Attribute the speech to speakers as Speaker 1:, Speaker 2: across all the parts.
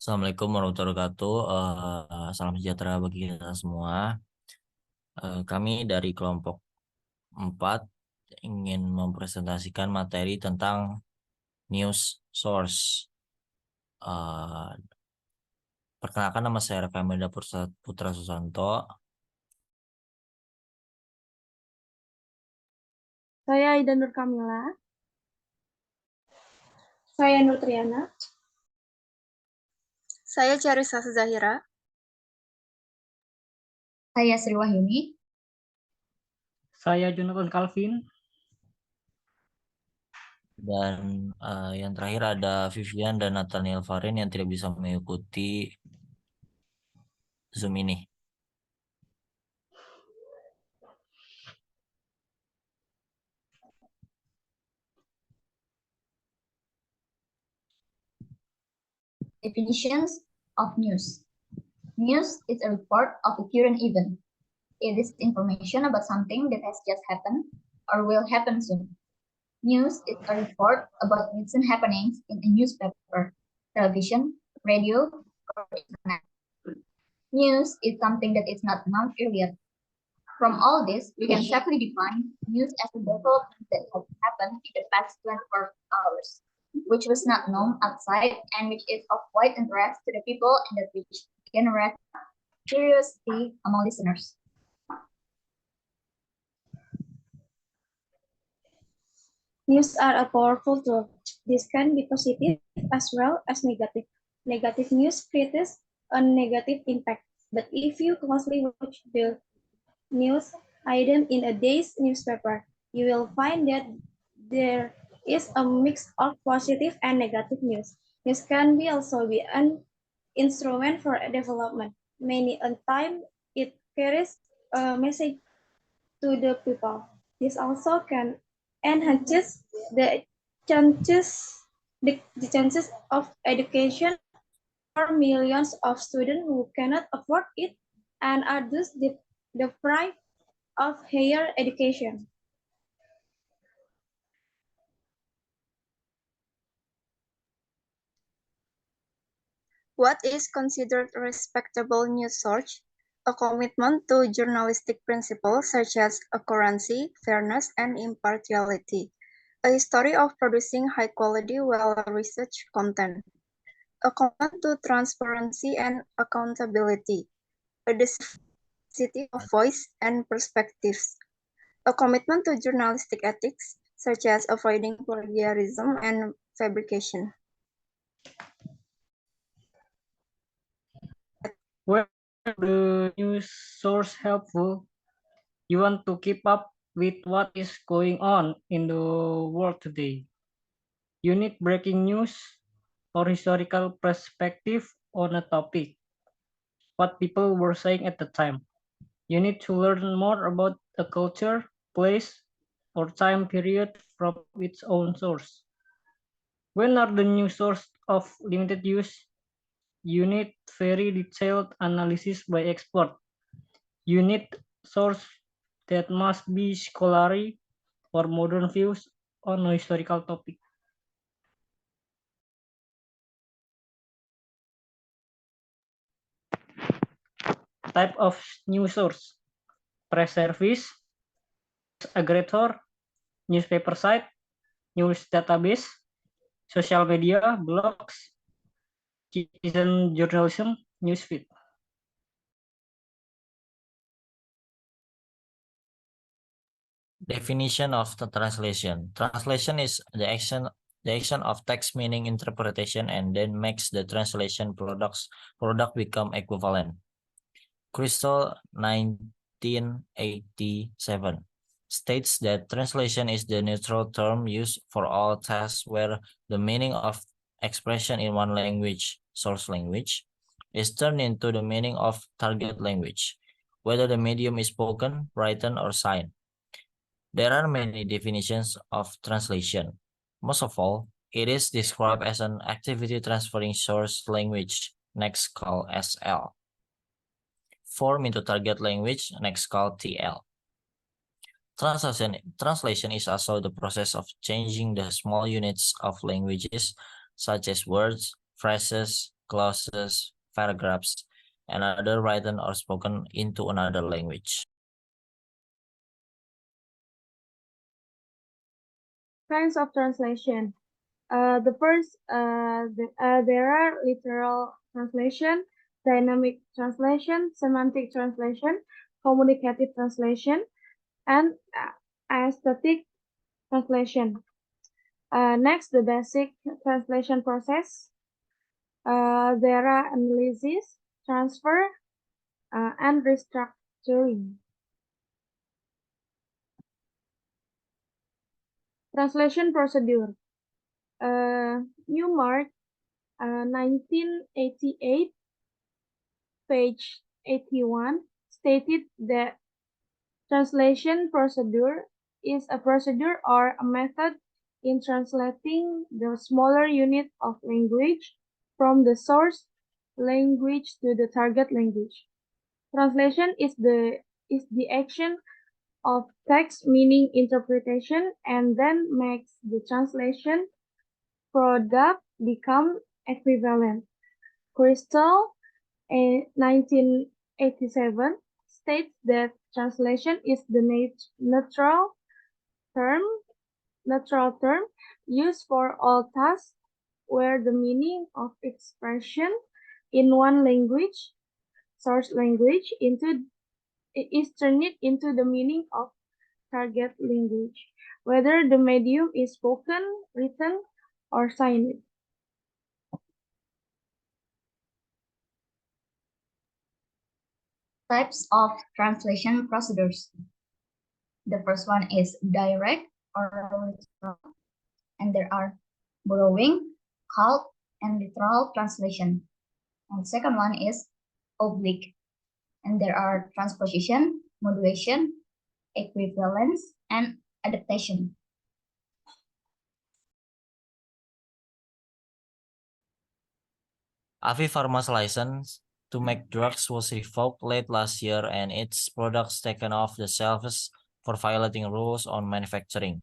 Speaker 1: Assalamualaikum warahmatullahi wabarakatuh. Salam sejahtera bagi kita semua. Kami dari kelompok 4 ingin mempresentasikan materi tentang news source. Eh, Perkenalkan, nama saya Rafael Putra Susanto.
Speaker 2: Saya Aida Nur Kamila. Saya Nur Triana.
Speaker 3: Saya Charissa Zahira.
Speaker 4: Saya Sri Wahyuni.
Speaker 5: Saya Jonathan Calvin.
Speaker 1: Dan yang terakhir ada Vivian dan Nathaniel Farin yang tidak bisa mengikuti Zoom ini.
Speaker 4: Definitions of news. News is a report of a current event. It is information about something that has just happened or will happen soon. News is a report about recent happenings in a newspaper, television, radio, or internet. News is something that is not known earlier. From all this, we can safely define news as a development that has happened in the past 24 hours, which was not known outside and which is of wide interest to the people and that which generates curiosity among listeners.
Speaker 2: News are a powerful tool. This can be positive as well as negative. Negative news creates a negative impact. But if you closely watch the news item in a day's newspaper, you will find that there is a mix of positive and negative news. News can also be an instrument for development. Many a time it carries a message to the people. This also can enhance the chances of education for millions of students who cannot afford it and are thus deprived of higher education.
Speaker 3: What is considered a respectable news source? A commitment to journalistic principles such as accuracy, fairness, and impartiality. A history of producing high-quality, well-researched content. A commitment to transparency and accountability. A diversity of voice and perspectives. A commitment to journalistic ethics, such as avoiding plagiarism and fabrication.
Speaker 5: Where the news source helpful? You want to keep up with what is going on in the world today. You need breaking news or historical perspective on a topic, what people were saying at the time. You need to learn more about a culture, place, or time period from its own source. When are the news sources of limited use? You need very detailed analysis by expert. You need source that must be scholarly or modern views on a historical topic. Type of news source: press service, aggregator, newspaper site, news database, social media, blogs, citizen journalism, newsfeed.
Speaker 1: Definition of the translation. Translation is the action of text meaning interpretation and then makes the translation product become equivalent. Crystal 1987 states that translation is the neutral term used for all tasks where the meaning of expression in one language, source language, is turned into the meaning of target language, whether the medium is spoken, written, or signed. There are many definitions of translation. Most of all, it is described as an activity transferring source language, next called SL, form into target language, next called TL. Translation is also the process of changing the small units of languages, such as words, phrases, clauses, paragraphs, and other written or spoken into another language.
Speaker 2: Kinds of translation. There are literal translation, dynamic translation, semantic translation, communicative translation, and aesthetic translation. Next, the basic translation process. There are analysis, transfer, and restructuring. Translation procedure. Newmark, 1988, page 81, stated that translation procedure is a procedure or a method in translating the smaller unit of language from the source language to the target language. Translation is the action of text meaning interpretation and then makes the translation product become equivalent. Crystal, 1987, states that translation is the neutral term used for all tasks where the meaning of expression in one language, source language, is turned into the meaning of target language, whether the medium is spoken, written, or signed.
Speaker 4: Types of translation procedures. The first one is direct or literal, and there are borrowing, cult, and literal translation. And second one is oblique, and there are transposition, modulation, equivalence, and adaptation.
Speaker 1: AVI Pharma's license to make drugs was revoked late last year and its products taken off the shelves for violating rules on manufacturing.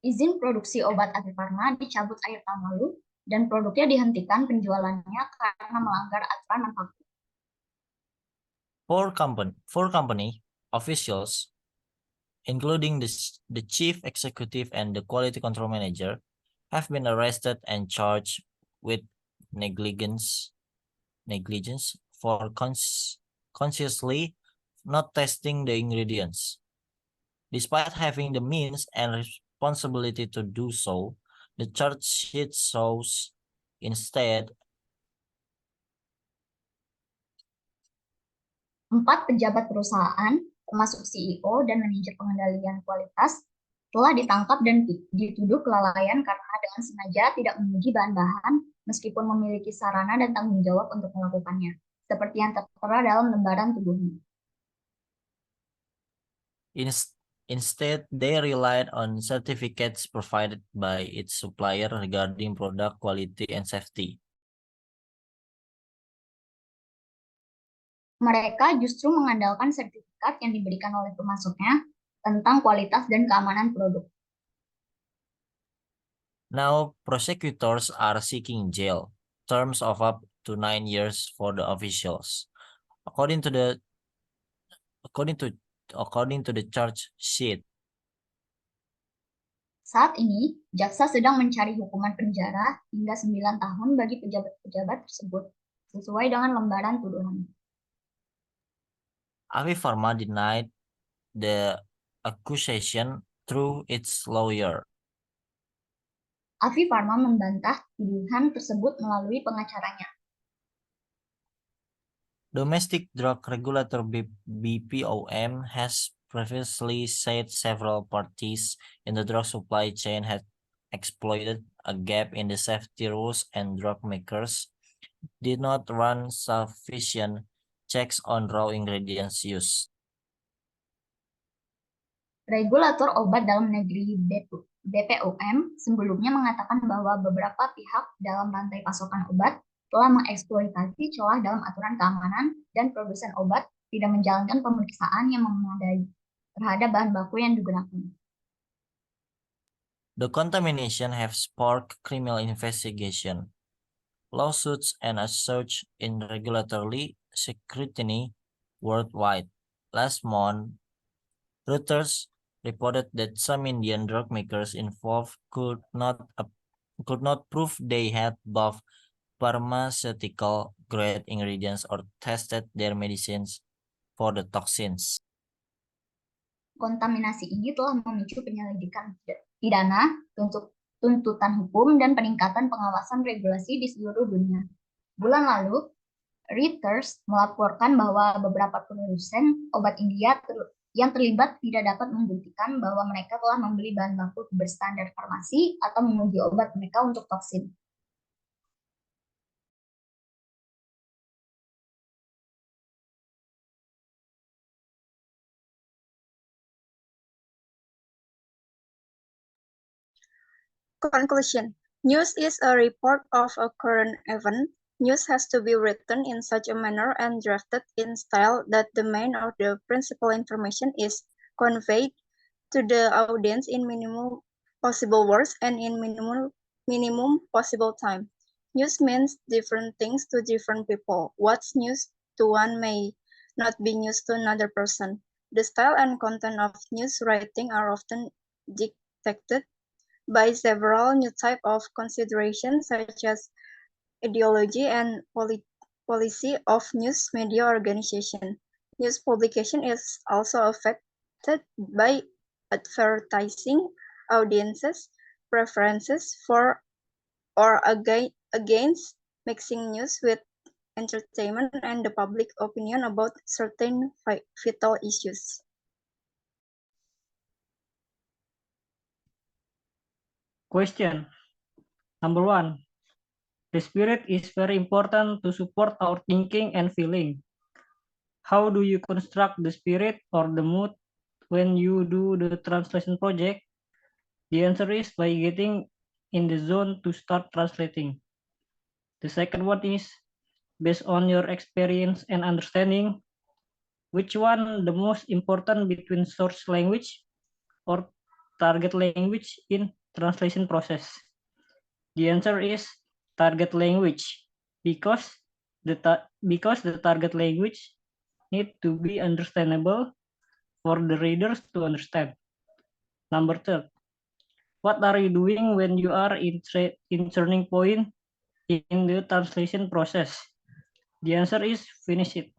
Speaker 4: Izin produksi obat AVI Pharma dicabut akhir tahun lalu dan produknya dihentikan penjualannya karena melanggar aturan manufaktur.
Speaker 1: Four company officials, including the chief executive and the quality control manager, have been arrested and charged with negligence for consciously not testing the ingredients. Despite having the means and responsibility to do so, the charge sheet shows instead
Speaker 4: 4 pejabat perusahaan, termasuk CEO dan manajer pengendalian kualitas, telah ditangkap dan dituduh kelalaian karena dengan sengaja tidak menguji bahan-bahan meskipun memiliki sarana dan tanggung jawab untuk melakukannya, seperti yang tertera dalam lembaran tuduhan.
Speaker 1: Instead, they relied on certificates provided by its supplier regarding product quality and safety.
Speaker 4: Mereka justru mengandalkan sertifikat yang diberikan oleh pemasoknya tentang kualitas dan keamanan produk.
Speaker 1: Now, prosecutors are seeking jail terms of up to 9 years for the officials. According to the charge sheet.
Speaker 4: Saat ini, jaksa sedang mencari hukuman penjara hingga 9 tahun bagi pejabat-pejabat tersebut, sesuai dengan lembaran tuduhan.
Speaker 1: AVI Pharma denied the accusation through its lawyer.
Speaker 4: AVI Pharma membantah tuduhan tersebut melalui pengacaranya.
Speaker 1: Domestic drug regulator BPOM has previously said several parties in the drug supply chain had exploited a gap in the safety rules and drug makers did not run sufficient checks on raw ingredients used.
Speaker 4: Regulator obat dalam negeri BPOM sebelumnya mengatakan bahwa beberapa pihak dalam rantai pasokan obat telah mengeksploitasi celah dalam aturan keamanan dan produsen obat tidak menjalankan pemeriksaan yang memadai terhadap bahan baku yang digunakan.
Speaker 1: The contamination have sparked criminal investigation. lawsuits and a surge in regulatory scrutiny worldwide. Last month, Reuters reported that some Indian drug makers involved could not prove they had both pharmaceutical grade ingredients or tested their medicines for the toxins.
Speaker 4: Kontaminasi ini telah memicu penyelidikan pidana, tuntutan hukum, dan peningkatan pengawasan regulasi di seluruh dunia. Bulan lalu, Reuters melaporkan bahwa beberapa produsen obat India yang terlibat tidak dapat membuktikan bahwa mereka telah membeli bahan baku berstandar farmasi atau menguji obat mereka untuk toksin.
Speaker 3: Conclusion. News is a report of a current event. News has to be written in such a manner and drafted in style that the main or the principal information is conveyed to the audience in minimum possible words and in minimum possible time. News means different things to different people. What's news to one may not be news to another person. The style and content of news writing are often dictated by several new type of considerations such as ideology and policy of news media organization. News publication is also affected by advertising audiences, preferences for or against mixing news with entertainment and the public opinion about certain vital issues.
Speaker 5: Question. Number 1. The spirit is very important to support our thinking and feeling. How do you construct the spirit or the mood when you do the translation project? The answer is by getting in the zone to start translating. The second one is, based on your experience and understanding, which one the most important between source language or target language in translation process? The answer is target language, because the target language need to be understandable for the readers to understand. Number 3, what are you doing when you are in turning point in the translation process? The answer is finish it.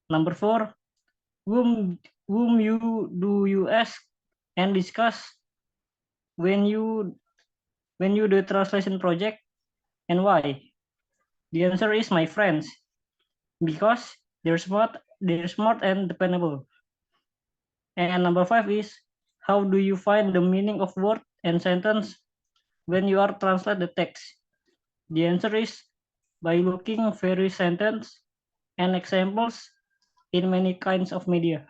Speaker 5: Number 4, whom do you ask and discuss when you do translation project, and why? The answer is my friends, because they're smart and dependable. And number 5 is, how do you find the meaning of word and sentence when you are translate the text? The answer is by looking various sentence and examples in many kinds of media.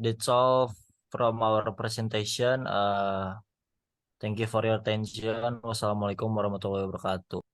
Speaker 1: That's all from our presentation. Thank you for your attention. Wassalamualaikum warahmatullahi wabarakatuh.